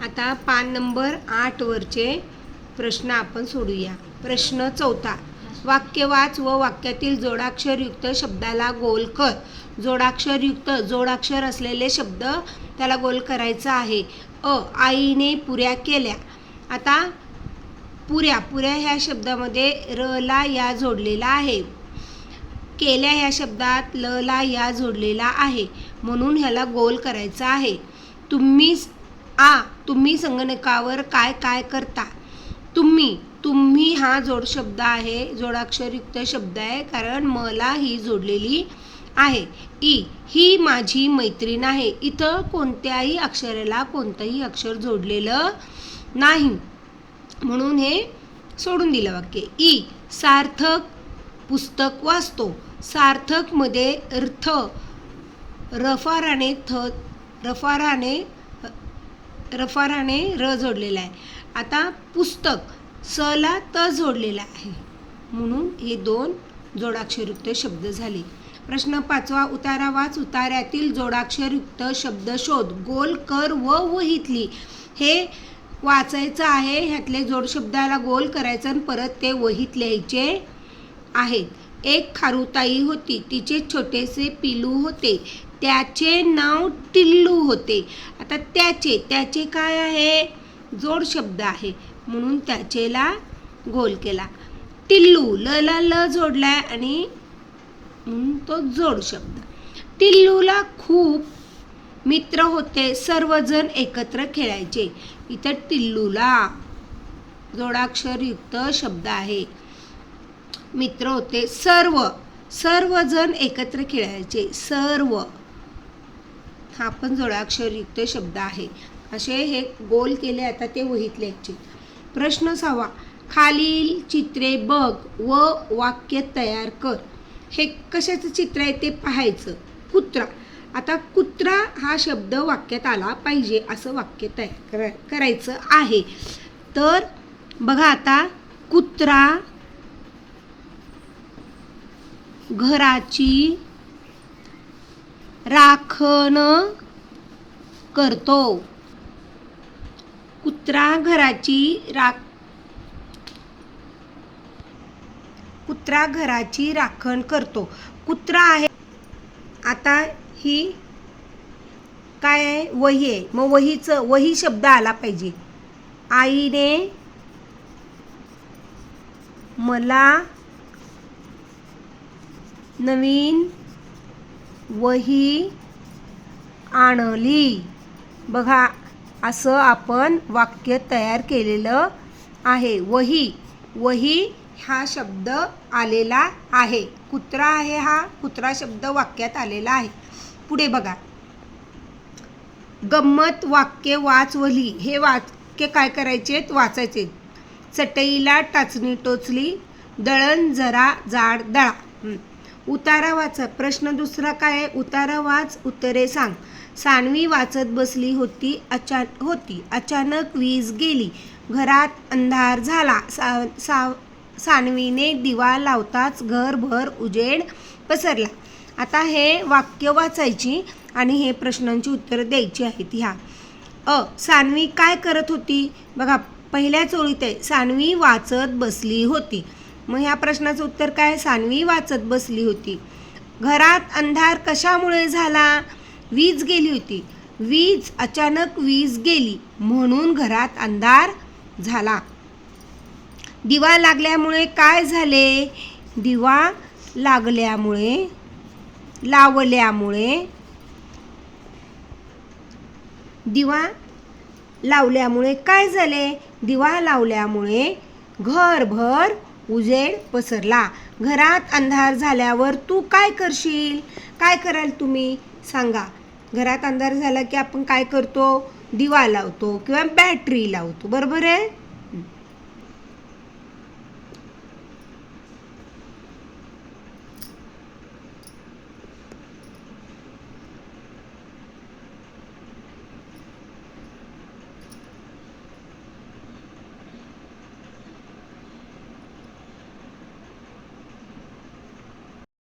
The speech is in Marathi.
आता पान नंबर 8 वरचे प्रश्न आपण सोडूया. प्रश्न 4. वाक्य वाच व वाक्यातील जोडाक्षरयुक्त शब्दाला गोल कर. जोडाक्षर असलेले शब्द त्याला गोल करायचा आहे. आईने पुऱ्या केल्या. आता पुऱ्या ह्या शब्दामध्ये र ला या जोडलेला आहे. केल्या ह्या शब्दात ल ला या जोडलेला आहे, म्हणून ह्याला गोल करायचा आहे. तुम्ही संगणकावर काय काय करता. तुम्ही हा जोड शब्द आहे, जोडाक्षरयुक्त शब्द आहे, कारण मला ही जोडलेली आहे. ही माझी मैत्रीण आहे. इथं कोणत्याही अक्षराला कोणतंही अक्षर जोडलेलं नाही, म्हणून हे सोडून दिलं वाक्य. सार्थक पुस्तक वाचतो. सार्थक मध्ये अर्थ रफाराने र जोडलेला आहे. आता पुस्तक स ला त जोडलेला आहे, म्हणून हे 2 जोडाक्षरयुक्त शब्द झाले. प्रश्न 5. उतारा वाच. उतार्यातील जोडाक्षरयुक्त शब्द शोध. गोल कर व वहीतली. हे वाचायचं आहे, ह्यातले जोड शब्दाला गोल करायचं आणि परत ते वहीत लिहायचे आहेत. एक खारुताई होती. तिचे छोटेसे पिलू होते. त्याचे नाव टिल्लू होते. आता त्याचे काय आहे, जोड शब्द आहे, म्हणून त्याचेला गोल केला. टिल्लू ल जोडलाय आणि म्हणून तो जोड शब्द. टिल्लूला खूप मित्र होते. सर्वजण एकत्र खेळायचे. इथं टिल्लूला जोडाक्षरयुक्त शब्द आहे. मित्र होते. सर्वजण एकत्र खेळायचे. सर्व हा पण जोडाक्षरयुक्त शब्द आहे. असे हे गोल केले. आता ते वहीत लिहायचे. प्रश्न 6. खालील चित्रे बघ व वाक्य तयार कर. हे कशाचं चित्र आहे ते पाहायचं. कुत्रा. आता कुत्रा हा शब्द वाक्यात आला पाहिजे असं वाक्य तयार करायचं आहे. तर बघा, आता कुत्रा घराची राखण करतो. कुत्रा घराची राखण करतो. कुत्रा आहे. आता ही काय आहे, वही आहे, मग वही शब्द आला पाहिजे. आईने मला नवीन वही आणली. बघा, असं आपण वाक्य तयार केलेलं आहे. वही हा शब्द आलेला आहे. कुत्रा आहे, हा कुत्रा शब्द वाक्यात आलेला आहे. पुढे बघा, गंमत वाक्य वाच व लिही. हे वाक्य काय करायचे, वाचायचे. चटईला टाचणी टोचली. दळण जरा जाड दळा. उतारा वाचा. प्रश्न 2 काय आहे, उतारा वाच, उत्तरे सांग. सानवी वाचत बसली होती. अचानक वीज गेली. घरात अंधार झाला. सानवीने दिवा लावताच घरभर उजेड पसरला. आता हे वाक्य वाचायची आणि हे प्रश्नांची उत्तरं द्यायची आहेत. ह्या सानवी काय करत होती. बघा, पहिल्याच ओळीत आहे, सानवी वाचत बसली होती. मग ह्या प्रश्नाचं उत्तर काय, सानवी वाचत बसली होती. घरात अंधार कशामुळे झाला. वीज गेली होती. अचानक वीज गेली, म्हणून घरात अंधार झाला. दिवा लागल्यामुळे काय झाले. दिवा लावल्यामुळे काय झाले. दिवा लावल्यामुळे घरभर उजेड पसरला. घरात अंधार झाल्यावर तू काय करशील. काय कराल तुम्ही सांगा. घरात अंधार झाला की आपण काय करतो, दिवा लावतो किंवा बॅटरी लावतो, बरोबर आहे.